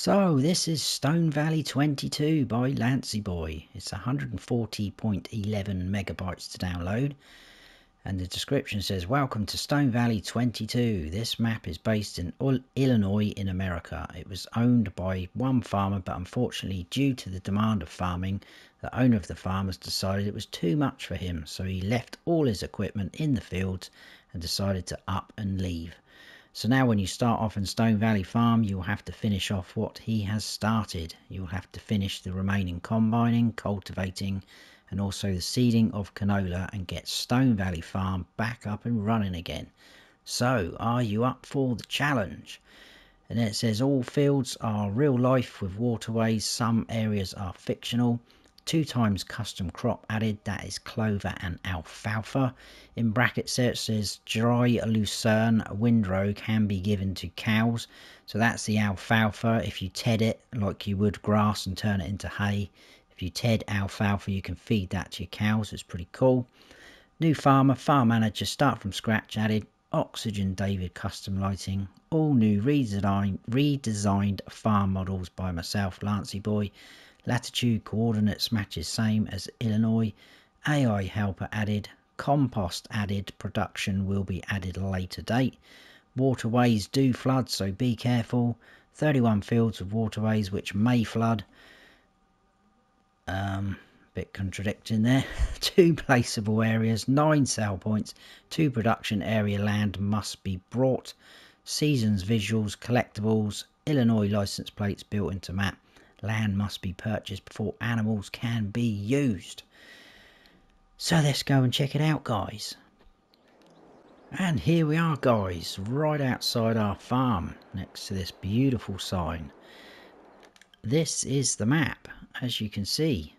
So this is Stone Valley 22 by lancyboi. It's 140.11 megabytes to download, and the description says, welcome to Stone Valley 22. This map is based in Illinois in America. It was owned by one farmer, but unfortunately due to the demand of farming, the owner of the farm has decided it was too much for him, so he left all his equipment in the fields and decided to up and leave. So now when you start off in Stone Valley Farm, you'll have to finish off what he has started. You'll have to finish the remaining combining, cultivating, and also the seeding of canola and get Stone Valley Farm back up and running again. So, are you up for the challenge? And then it says all fields are real life with waterways, some areas are fictional. 2 times custom crop added, that is clover and alfalfa. In brackets there it says dry lucerne windrow can be given to cows. So that's the alfalfa. If you ted it like you would grass and turn it into hay, if you ted alfalfa you can feed that to your cows. It's pretty cool. New farmer, farm manager, start from scratch added. Oxygen David custom lighting. All new redesigned farm models by myself, lancyboi. Latitude coordinates matches same as Illinois. AI helper added. Compost added. Production will be added later date. Waterways do flood, so be careful. 31 fields with waterways which may flood. Bit contradicting there. 2 placeable areas, 9 sell points, 2 production area land must be brought. Seasons, visuals, collectibles, Illinois license plates built into map. Land must be purchased before animals can be used. So let's go and check it out, guys. And here we are, guys, right outside our farm next to this beautiful sign. This is the map, as you can see.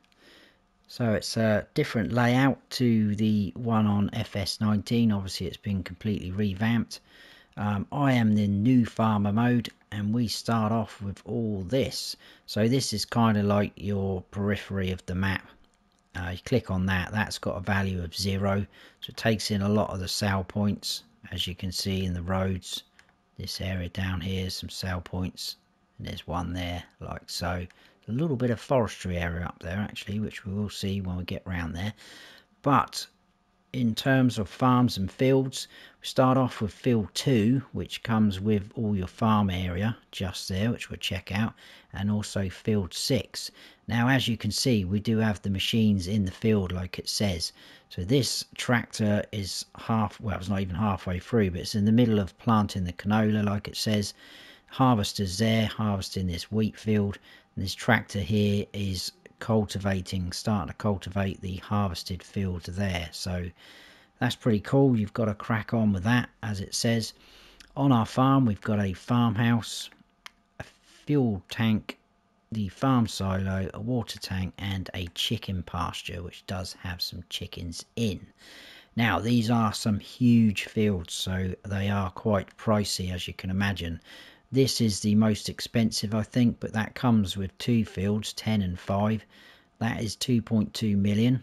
So it's a different layout to the one on FS19. Obviously it's been completely revamped. I am in new farmer mode and we start off with all this. So this is kind of like your periphery of the map. You click on that, that's got a value of 0, so it takes in a lot of the sell points, as you can see in the roads. This area down here is some sell points, and there's one there like so. A little bit of forestry area up there actually, which we will see when we get round there. But in terms of farms and fields, we start off with field 2, which comes with all your farm area just there, which we'll check out, and also field 6. Now as you can see, we do have the machines in the field like it says. So this tractor is well, it's not even halfway through, but it's in the middle of planting the canola like it says. Harvester's there harvesting this wheat field, and this tractor here is starting to cultivate the harvested field there. So that's pretty cool. You've got to crack on with that, as it says. On our farm we've got a farmhouse, a fuel tank, the farm silo, a water tank, and a chicken pasture, which does have some chickens in. Now these are some huge fields, so they are quite pricey, as you can imagine. This is the most expensive, I think, but that comes with 2 fields, 10 and 5. That is 2.2 million.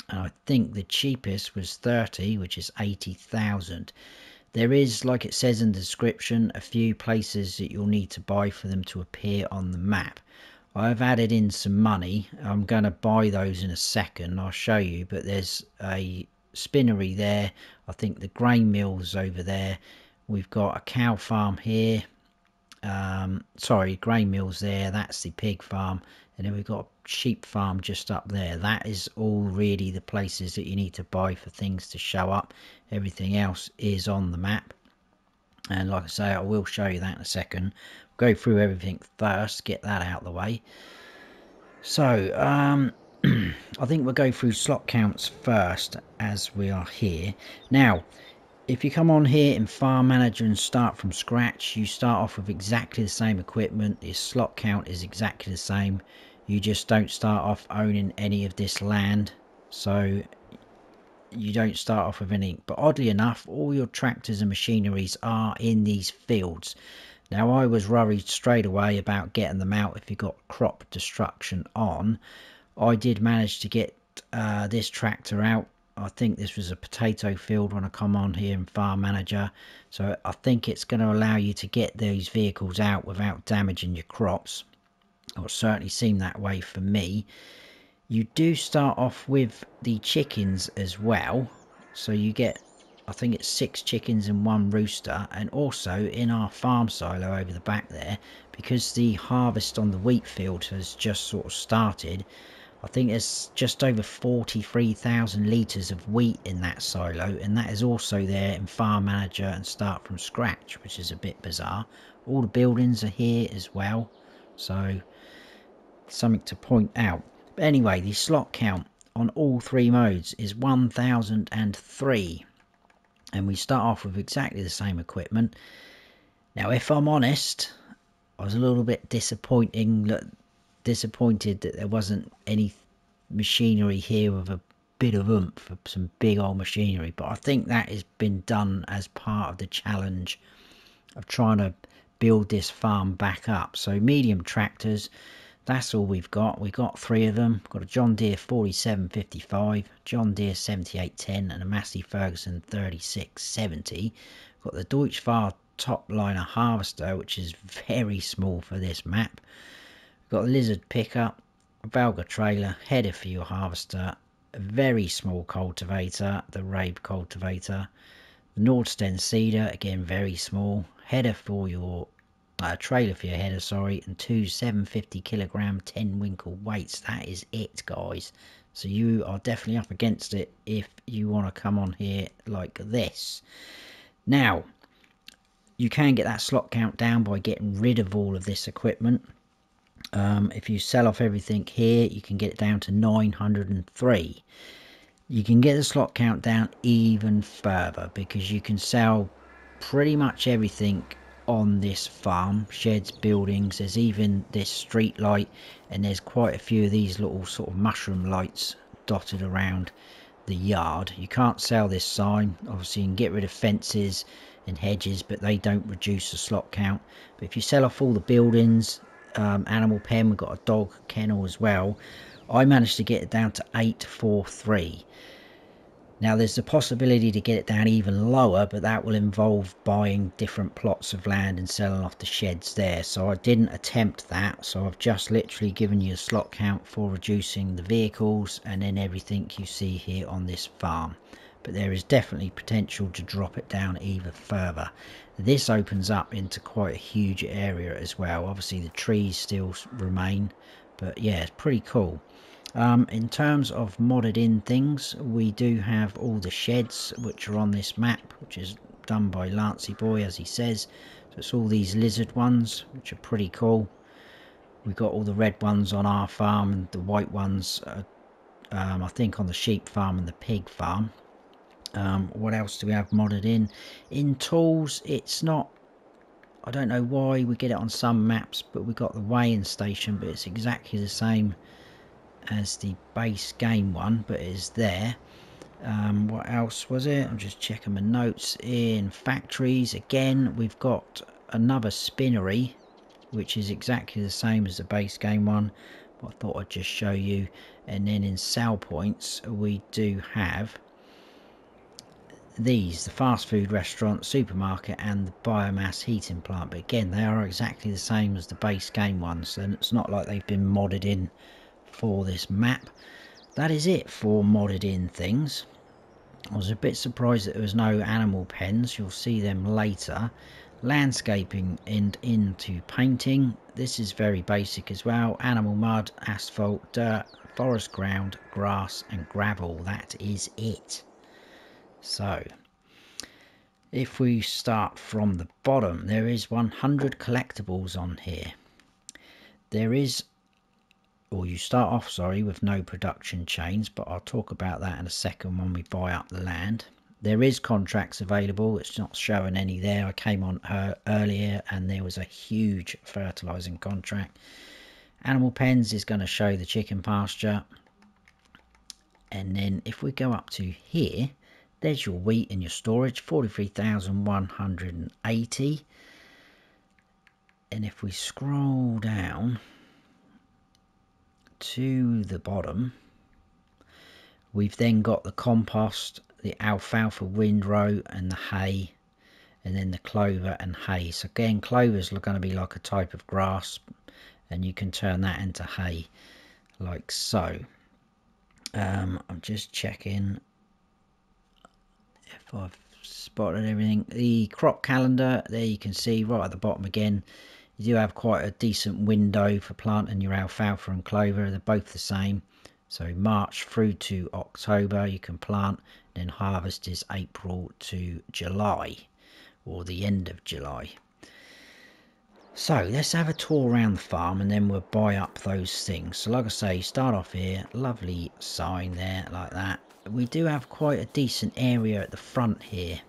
And I think the cheapest was 30, which is 80,000. There is, like it says in the description, a few places that you'll need to buy for them to appear on the map. I've added in some money. I'm going to buy those in a second. I'll show you, but there's a spinnery there. I think the grain mill's over there. We've got a cow farm here. Sorry, grain mills there, that's the pig farm, and then we've got a sheep farm just up there. That is all really the places that you need to buy for things to show up. Everything else is on the map, and like I say, I will show you that in a second. Go through everything first, get that out of the way. So I think we'll go through slot counts first, as we are here now. If you come on here in Farm Manager and start from scratch, you start off with exactly the same equipment. Your slot count is exactly the same. You just don't start off owning any of this land, so you don't start off with any. But oddly enough, all your tractors and machineries are in these fields. Now I was worried straight away about getting them out if you got crop destruction on. I did manage to get this tractor out I think this was a potato field when I come on here in Farm Manager, so I think it's going to allow you to get those vehicles out without damaging your crops, or it certainly seemed that way for me. You do start off with the chickens as well, so you get, I think it's 6 chickens and 1 rooster, and also in our farm silo over the back there, because the harvest on the wheat field has just sort of started, I think there's just over 43,000 litres of wheat in that silo, and that is also there in Farm Manager and Start From Scratch, which is a bit bizarre. All the buildings are here as well, so something to point out. But anyway, the slot count on all 3 modes is 1003, and we start off with exactly the same equipment. Now, if I'm honest, I was a little bit disappointed that there wasn't any machinery here with a bit of oomph, some big old machinery, but I think that has been done as part of the challenge of trying to build this farm back up. So medium tractors, that's all we've got. We've got 3 of them. We've got a John Deere 4755, John Deere 7810, and a Massey Ferguson 3670. We've got the Deutschfahrt Topliner harvester, which is very small for this map. We've got a Lizard pickup, a Valga trailer, header for your harvester, a very small cultivator, the Rabe cultivator, the Nordsten seeder, again very small, header for your trailer for your header, sorry, and 2 750 kilogram 10 winkle weights. That is it, guys. So you are definitely up against it if you want to come on here like this. Now, you can get that slot count down by getting rid of all of this equipment. If you sell off everything here, you can get it down to 903. You can get the slot count down even further because you can sell pretty much everything on this farm. Sheds, buildings, there's even this street light, and there's quite a few of these little sort of mushroom lights dotted around the yard. You can't sell this sign. Obviously you can get rid of fences and hedges, but they don't reduce the slot count. But if you sell off all the buildings, animal pen, we've got a dog kennel as well, I managed to get it down to 843. Now there's the possibility to get it down even lower, but that will involve buying different plots of land and selling off the sheds there, so I didn't attempt that. So I've just literally given you a slot count for reducing the vehicles and then everything you see here on this farm, but there is definitely potential to drop it down even further. This opens up into quite a huge area as well. Obviously the trees still remain, but yeah, it's pretty cool. In terms of modded in things, we do have all the sheds which are on this map, which is done by lancyboi, as he says. So it's all these lizard ones, which are pretty cool. We've got all the red ones on our farm, and the white ones I think on the sheep farm and the pig farm. What else do we have modded in? In tools, it's not, I don't know why we get it on some maps, but we got the weighing station, but it's exactly the same as the base game one, but it is there. What else was it? I'm just checking my notes. In factories, again, we've got another spinnery, which is exactly the same as the base game one, but I thought I'd just show you. And then in sell points, we do have these, the fast food restaurant, supermarket, and the biomass heating plant. But again, they are exactly the same as the base game ones, and it's not like they've been modded in for this map. That is it for modded in things. I was a bit surprised that there was no animal pens. You'll see them later. Landscaping and into painting. This is very basic as well. Animal mud, asphalt, dirt, forest ground, grass and gravel. That is it. So if we start from the bottom, there is 100 collectibles on here. There is, or you start off, sorry, with no production chains, but I'll talk about that in a second when we buy up the land. There is contracts available. It's not showing any there. I came on earlier and there was a huge fertilizing contract. Animal pens is going to show the chicken pasture. And then if we go up to here, there's your wheat and your storage, 43,180. And if we scroll down to the bottom, We've then got the compost, the alfalfa windrow and the hay, and then the clover and hay. So again, clover's going to be like a type of grass, and you can turn that into hay like so. I'm just checking if I've spotted everything. The crop calendar, there you can see right at the bottom again, you do have quite a decent window for planting your alfalfa and clover. They're both the same. So March through to October you can plant, then harvest is April to July, or the end of July. So let's have a tour around the farm and then we'll buy up those things. So like I say, start off here, lovely sign there like that. We do have quite a decent area at the front here.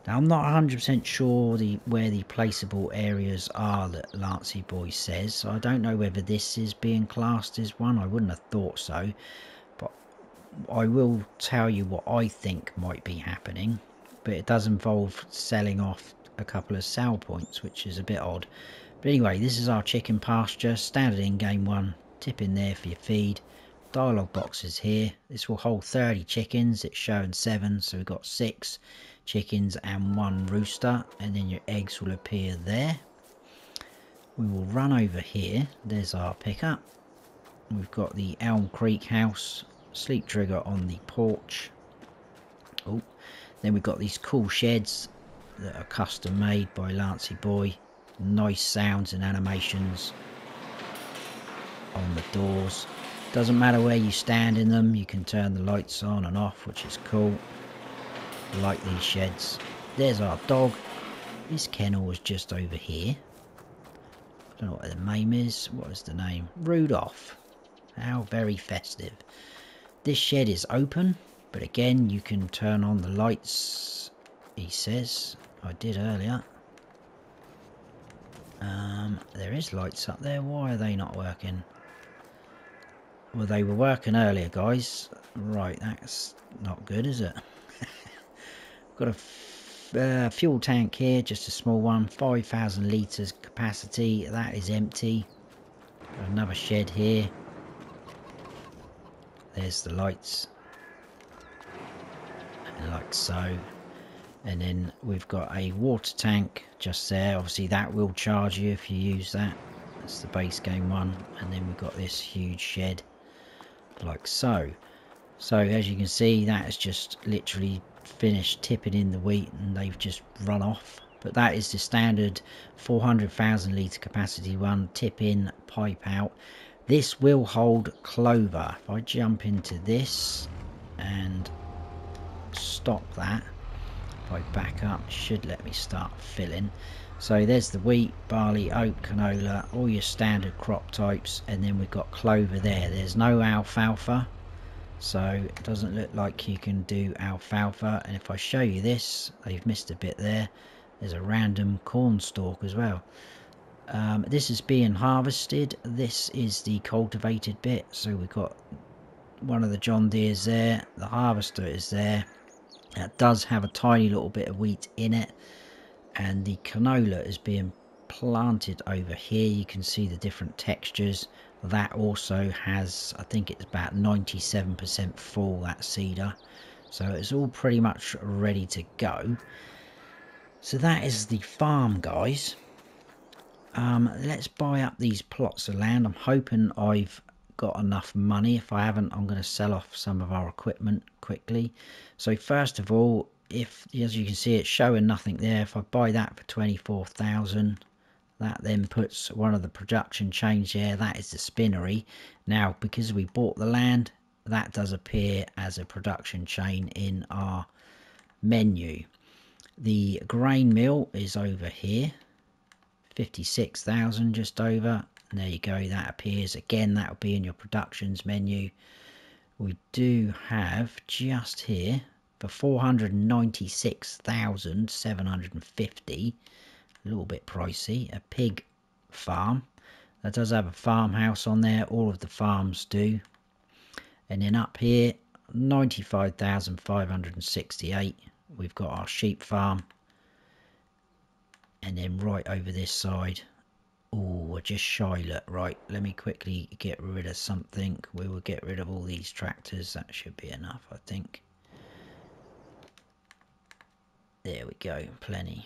Now I'm not 100% sure where the placeable areas are that lancyboi says. So I don't know whether this is being classed as one. I wouldn't have thought so. But I will tell you what I think might be happening. But it does involve selling off a couple of sell points, which is a bit odd. But anyway, this is our chicken pasture. Standard in-game one. Tip in there for your feed. Dialogue boxes here. This will hold 30 chickens. It's showing 7, so we've got 6 chickens and 1 rooster, and then your eggs will appear there. We will run over here. There's our pickup. We've got the Elm Creek house, sleep trigger on the porch. Oh, then we've got these cool sheds that are custom made by lancyboi. Nice sounds and animations on the doors. Doesn't matter where you stand in them, you can turn the lights on and off, which is cool. I like these sheds. There's our dog. His kennel is just over here. I don't know what the name is. What is the name? Rudolph. How very festive. This shed is open, but again you can turn on the lights, he says. I did earlier. There is lights up there. Why are they not working? Well, they were working earlier, guys. Right, that's not good, is it? Got a fuel tank here, just a small one, 5,000 litres capacity. That is empty. Got another shed here. There's the lights, like so. And then we've got a water tank just there. Obviously that will charge you if you use that. That's the base game one. And then we've got this huge shed like so. So as you can see, that is just literally finished tipping in the wheat and they've just run off. But that is the standard 400,000 litre capacity one, tip in, pipe out. This will hold clover. If I jump into this and stop that, if I back up, it should let me start filling. So there's the wheat, barley, oat, canola, all your standard crop types, and then we've got clover there. There's no alfalfa, so it doesn't look like you can do alfalfa. And if I show you this, they've missed a bit there. There's a random corn stalk as well. This is being harvested. This is the cultivated bit. So we've got one of the John Deeres there. The harvester is there. It does have a tiny little bit of wheat in it. And the canola is being planted over here. You can see the different textures. That also has, I think it's about 97% full, that seeder. So it's all pretty much ready to go. So that is the farm, guys. Let's buy up these plots of land. I'm hoping I've got enough money. If I haven't, I'm going to sell off some of our equipment quickly. So first of all, if, as you can see, it's showing nothing there. If I buy that for 24,000, that then puts one of the production chains there. That is the spinnery. Now, because we bought the land, that does appear as a production chain in our menu. The grain mill is over here, 56,000 just over. And there you go, that appears again. That will be in your productions menu. We do have just here for 496,750, a little bit pricey, a pig farm. That does have a farmhouse on there. All of the farms do. And then up here, 95,568. We've got our sheep farm. And then right over this side, Oh, we're just shy. Look, right, let me quickly get rid of something. We will get rid of all these tractors. That should be enough, I think. There we go, plenty.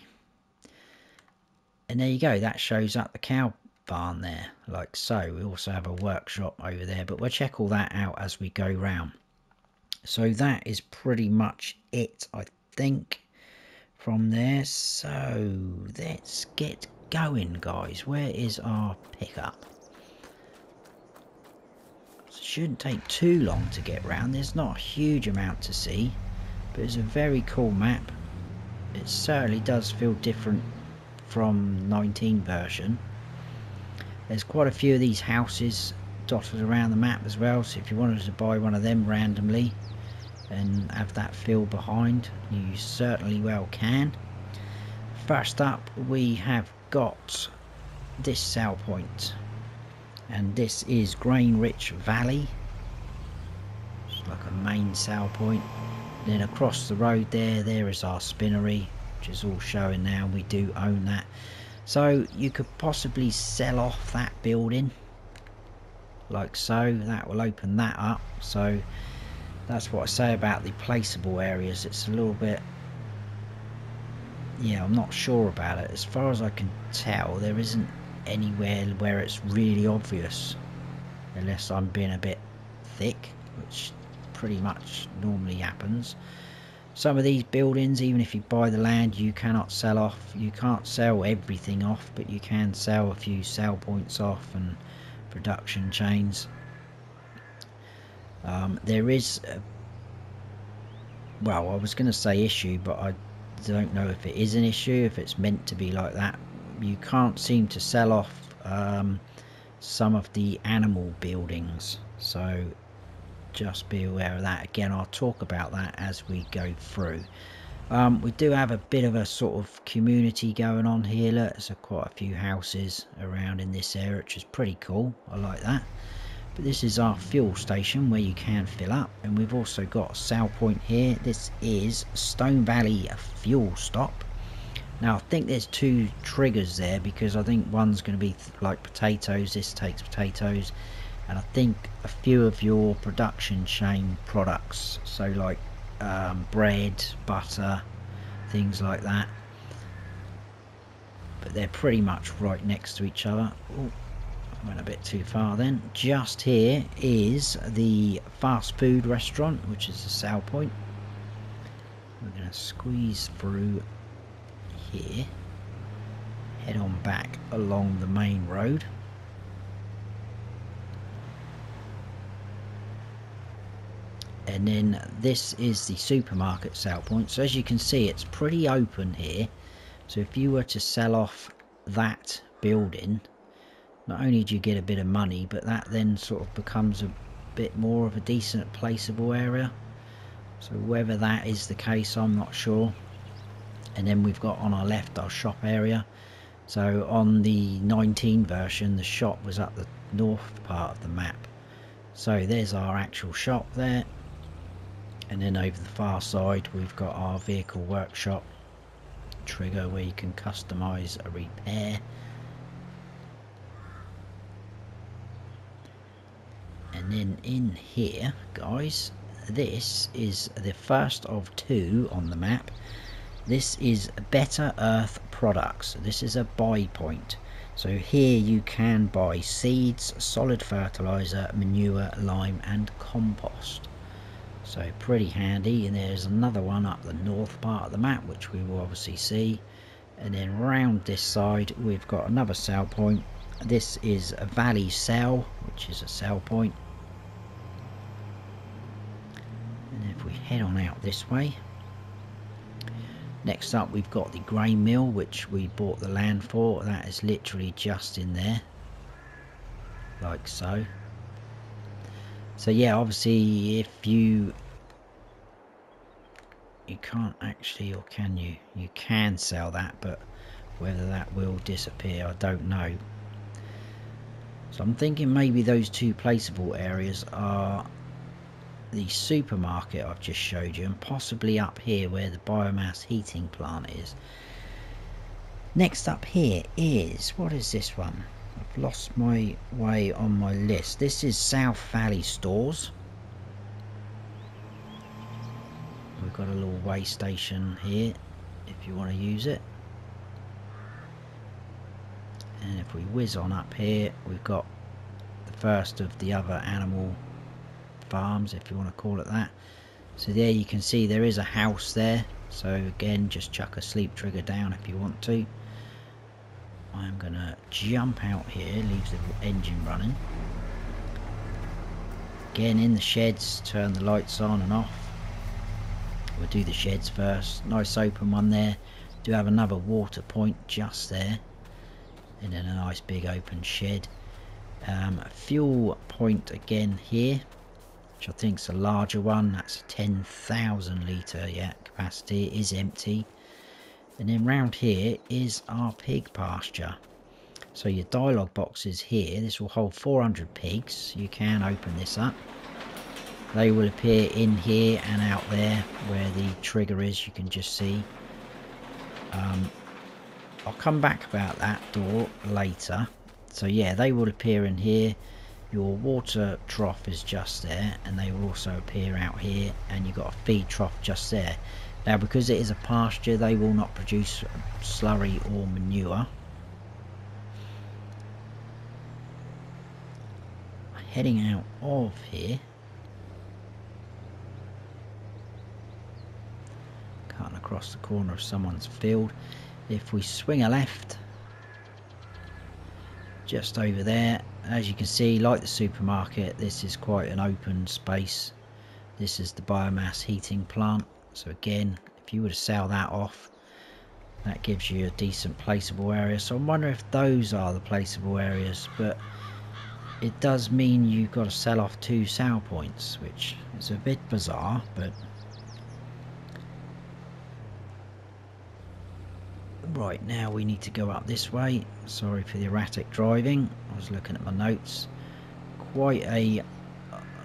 And there you go, that shows up the cow barn there, like so. We also have a workshop over there, but we'll check all that out as we go round. So that is pretty much it, I think, from there. So let's get going, guys. Where is our pickup? Shouldn't take too long to get round. There's not a huge amount to see, but it's a very cool map. It certainly does feel different from 19 version. There's quite a few of these houses dotted around the map as well, so if you wanted to buy one of them randomly and have that feel behind, you certainly well can. First up, we have got this sell point, and this is Grain Rich Valley. It's like a main sell point. Then across the road there is our spinnery, which is all showing now. We do own that, so you could possibly sell off that building like so. That will open that up. So that's what I say about the placeable areas. It's a little bit, yeah, I'm not sure about it. As far as I can tell, there isn't anywhere where it's really obvious, unless I'm being a bit thick, which pretty much normally happens. Some of these buildings, even if you buy the land, you cannot sell off. You can't sell everything off, but you can sell a few sell points off and production chains. There is well, I was going to say issue, but I don't know if it is an issue, if it's meant to be like that. You can't seem to sell off some of the animal buildings, so just be aware of that. Again, I'll talk about that as we go through. We do have a bit of a sort of community going on here. Look, there's quite a few houses around in this area, which is pretty cool. I like that. But this is our fuel station where you can fill up, and we've also got a sell point here. This is Stone Valley fuel stop. Now I think there's two triggers there, because I think one's going to be like potatoes. This takes potatoes, and I think a few of your production chain products, so like bread, butter, things like that. But they're pretty much right next to each other. Ooh, went a bit too far then. Just here is the fast food restaurant, which is a sell point. We're going to squeeze through here, head on back along the main road. And then this is the supermarket sell point. So as you can see, it's pretty open here. So if you were to sell off that building, not only do you get a bit of money, but that then sort of becomes a bit more of a decent placeable area. So whether that is the case, I'm not sure. And then we've got on our left our shop area. So on the 19 version, the shop was up the north part of the map. So there's our actual shop there. And then over the far side, we've got our vehicle workshop trigger where you can customize a repair. And then in here, guys, this is the first of two on the map. This is Better Earth Products. This is a buy point. So here you can buy seeds, solid fertilizer, manure, lime and compost. So pretty handy. And there's another one up the north part of the map, which we will obviously see. And then round this side we've got another sell point. This is a Valley Sell, which is a sell point. And if we head on out this way, next up we've got the grain mill, which we bought the land for. That is literally just in there, like so. So yeah, obviously if you can't actually, or can you? You can sell that, but whether that will disappear, I don't know. So I'm thinking maybe those two placeable areas are the supermarket I've just showed you, and possibly up here where the biomass heating plant is. Next up here is, what is this one? I've lost my way on my list. This is South Valley Stores. We've got a little way station here if you want to use it. And if we whiz on up here, we've got the first of the other animal farms, if you want to call it that. So there you can see there is a house there. So again, just chuck a sleep trigger down if you want to. I'm going to jump out here, leaves the engine running. Again, in the sheds, turn the lights on and off. We'll do the sheds first. Nice open one there. Do have another water point just there. And then a nice big open shed. A fuel point again here, which I think is a larger one. That's a 10,000 litre capacity. It is empty. And then round here is our pig pasture. So your dialogue box is here. This will hold 400 pigs. You can open this up. They will appear in here and out there where the trigger is. You can just see. I'll come back about that door later. So yeah, they will appear in here. Your water trough is just there, and they will also appear out here, and you've got a feed trough just there. Now because it is a pasture, they will not produce slurry or manure. Heading out of here, cutting across the corner of someone's field. If we swing a left, just over there, as you can see, like the supermarket, this is quite an open space. This is the biomass heating plant. So again, if you were to sell that off, that gives you a decent placeable area. So I wonder if those are the placeable areas, but it does mean you've got to sell off 2 sale points, which is a bit bizarre, but right, now we need to go up this way. Sorry for the erratic driving. I was looking at my notes. Quite a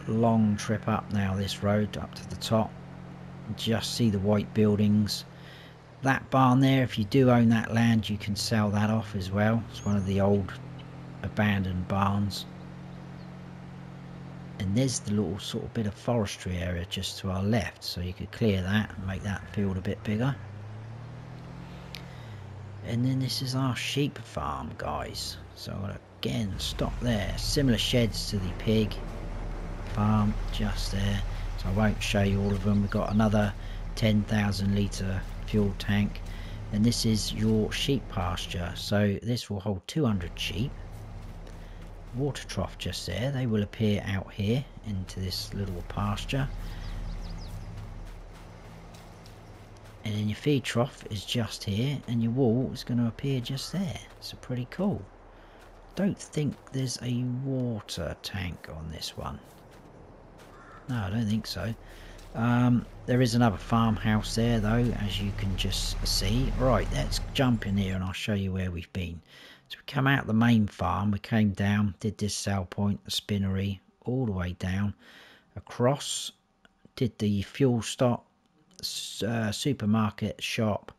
long trip up now, this road up to the top. Just see the white buildings. That barn there, if you do own that land, you can sell that off as well. It's one of the old abandoned barns. And there's the little sort of bit of forestry area just to our left, so you could clear that and make that field a bit bigger. And then this is our sheep farm, guys. So I'm going to again stop there. Similar sheds to the pig farm just there. So I won't show you all of them. We've got another 10,000 litre fuel tank. And this is your sheep pasture. So this will hold 200 sheep. Water trough just there. They will appear out here into this little pasture. And then your feed trough is just here, and your wall is going to appear just there. So pretty cool. Don't think there's a water tank on this one. No, I don't think so. There is another farmhouse there though, as you can just see. Right, let's jump in here and I'll show you where we've been. So we come out the main farm, we came down, did this sale point, the spinnery, all the way down, across, did the fuel stop, supermarket, shop,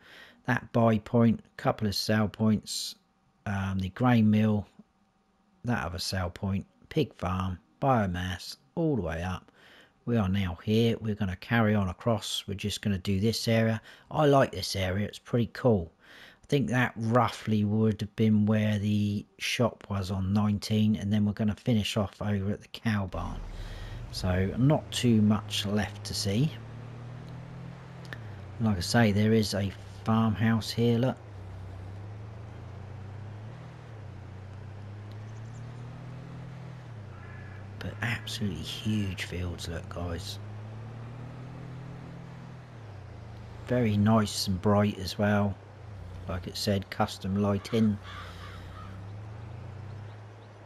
that buy point, a couple of sale points, the grain mill, that other sale point, pig farm, biomass, all the way up. We are now here. We're going to carry on across. We're just going to do this area. I like this area. It's pretty cool. I think that roughly would have been where the shop was on 19, and then we're going to finish off over at the cow barn. So not too much left to see. Like I say, there is a farmhouse here, look. But absolutely huge fields, look guys. Very nice and bright as well. Like it said, custom lighting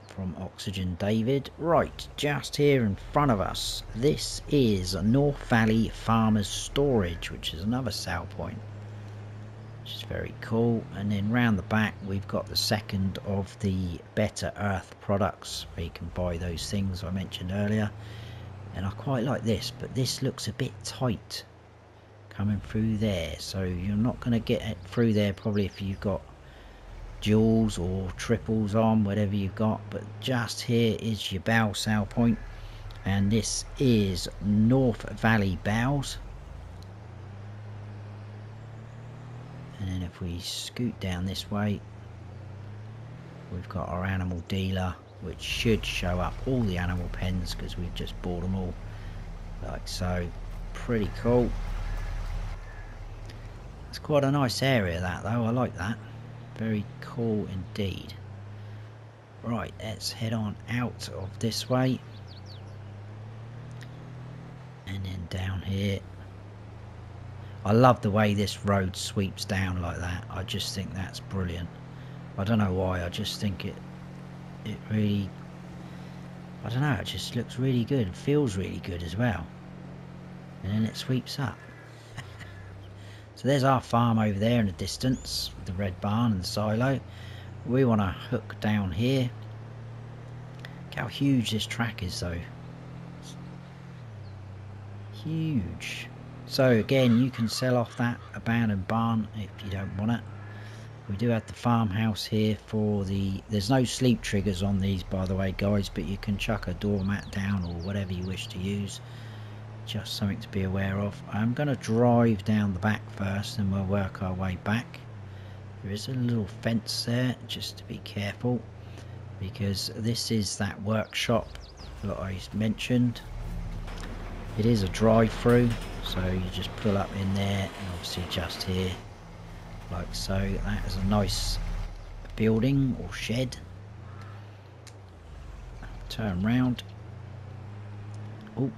from Oxygen David. Right, just here in front of us, this is North Valley Farmers Storage, which is another sale point, which is very cool. And then round the back we've got the second of the Better Earth products, where you can buy those things I mentioned earlier. And I quite like this, but this looks a bit tight coming through there, so you're not going to get it through there probably if you've got duals or triples on, whatever you've got. But just here is your bow sail point, and this is North Valley Bows. And then if we scoot down this way, we've got our animal dealer, which should show up all the animal pens because we've just bought them all, like so. Pretty cool. It's quite a nice area that though, I like that. Very cool indeed. Right, let's head on out of this way. And then down here. I love the way this road sweeps down like that. I just think that's brilliant. I don't know why, I just think it really, I don't know, it just looks really good. It feels really good as well. And then it sweeps up. So there's our farm over there in the distance, the red barn and the silo. We want to hook down here. Look how huge this track is though. It's huge. So again, you can sell off that abandoned barn if you don't want it. We do have the farmhouse here for the, there's no sleep triggers on these by the way guys, but you can chuck a doormat down or whatever you wish to use. Just something to be aware of. I'm going to drive down the back first and we'll work our way back. There is a little fence there, just to be careful, because this is that workshop that I mentioned. It is a drive-through, so you just pull up in there and obviously just here, like so. That is a nice building or shed. Turn round. Oh,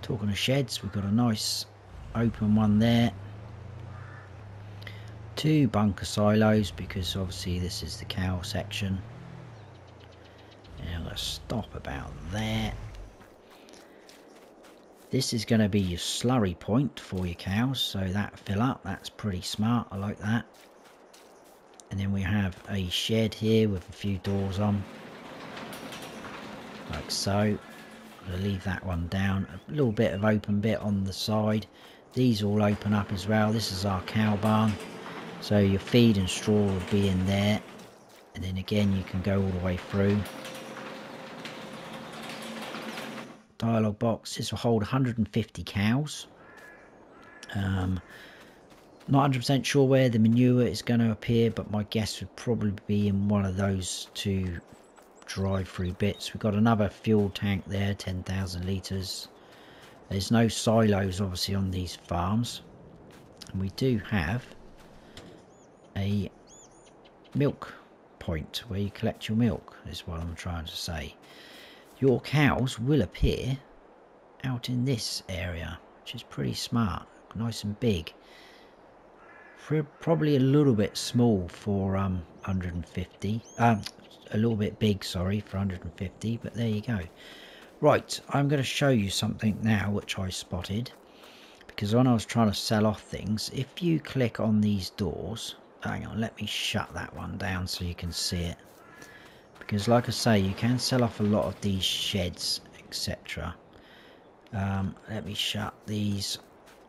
talking of sheds, we've got a nice open one there. 2 bunker silos, because obviously this is the cow section. And I'm going to stop about there. This is going to be your slurry point for your cows, so that fill up, that's pretty smart, I like that. And then we have a shed here with a few doors on, like so. I'm going to leave that one down. A little bit of open bit on the side. These all open up as well. This is our cow barn. So your feed and straw will be in there. And then again you can go all the way through. Dialogue box. This will hold 150 cows. Not 100% sure where the manure is going to appear, but my guess would probably be in one of those 2 drive-through bits. We've got another fuel tank there, 10,000 litres. There's no silos obviously on these farms. And we do have a milk point where you collect your milk, is what I'm trying to say. Your cows will appear out in this area, which is pretty smart, nice and big. Probably a little bit small for 150, a little bit big, sorry, for 150, but there you go. Right, I'm going to show you something now which I spotted, because when I was trying to sell off things, if you click on these doors, hang on, let me shut that one down so you can see it, because like I say, you can sell off a lot of these sheds, etc. Let me shut these.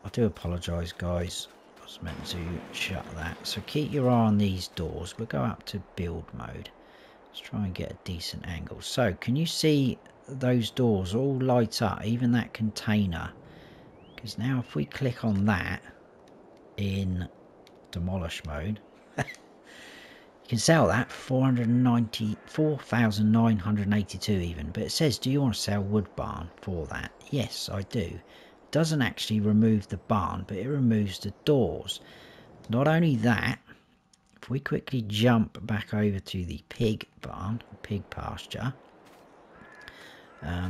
I do apologise guys, I was meant to shut that. So keep your eye on these doors. We'll go up to build mode. Let's try and get a decent angle. So can you see those doors all light up, even that container? Because now if we click on that in demolish mode, you can sell that for 4,982 even. But it says, do you want to sell wood barn for that? Yes, I do. It doesn't actually remove the barn, but it removes the doors. Not only that, if we quickly jump back over to the pig barn, pig pasture,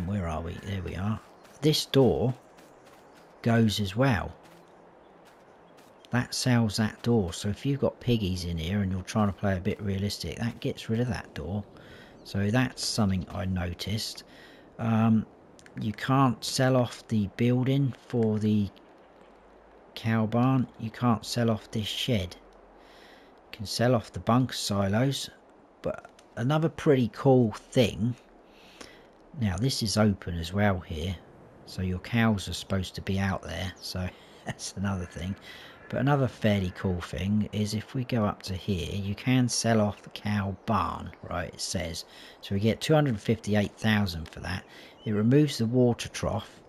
where are we? There we are. This door goes as well. That sells that door. So if you've got piggies in here and you're trying to play a bit realistic, that gets rid of that door. So that's something I noticed. You can't sell off the building for the cow barn. You can't sell off this shed. You can sell off the bunker silos. But another pretty cool thing, now this is open as well here, so your cows are supposed to be out there, so that's another thing. But another fairly cool thing is if we go up to here, you can sell off the cow barn, right, it says. So we get 258,000 for that. It removes the water trough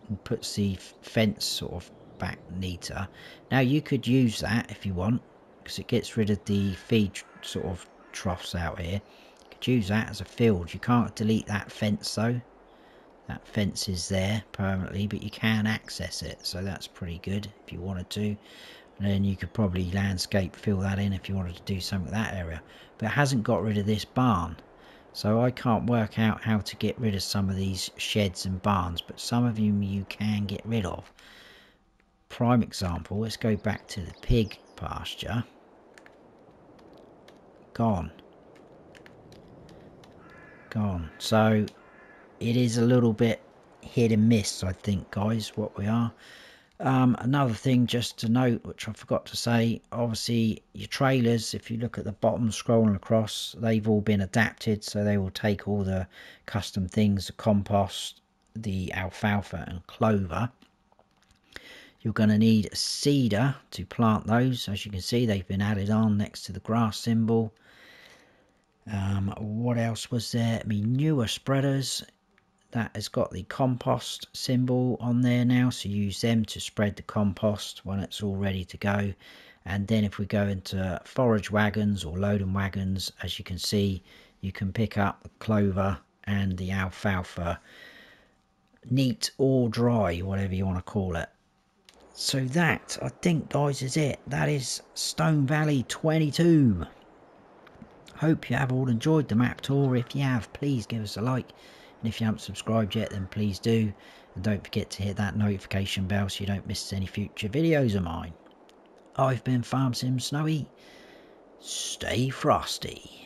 and puts the fence sort of back neater. Now you could use that if you want, because it gets rid of the feed sort of troughs out here. You could use that as a field. You can't delete that fence though. That fence is there permanently, but you can access it, so that's pretty good if you wanted to. And then you could probably landscape fill that in if you wanted to do something with that area. But it hasn't got rid of this barn, so I can't work out how to get rid of some of these sheds and barns, but some of them you can get rid of. Prime example, let's go back to the pig pasture. Gone. So it is a little bit hit and miss, I think, guys, what we are. Another thing just to note, which I forgot to say, obviously your trailers, if you look at the bottom scrolling across, they've all been adapted, so they will take all the custom things, the compost, the alfalfa and clover. You're going to need a seeder to plant those. As you can see, they've been added on next to the grass symbol. What else was there? Manure spreaders. That has got the compost symbol on there now, so use them to spread the compost when it's all ready to go. And then if we go into forage wagons or loading wagons, as you can see, you can pick up the clover and the alfalfa, neat or dry, whatever you want to call it. So that, I think, guys, is it. That is Stone Valley 22. Hope you have all enjoyed the map tour. If you have, please give us a like. And if you haven't subscribed yet, then please do. And don't forget to hit that notification bell so you don't miss any future videos of mine. I've been Farm Sim Snowy. Stay frosty.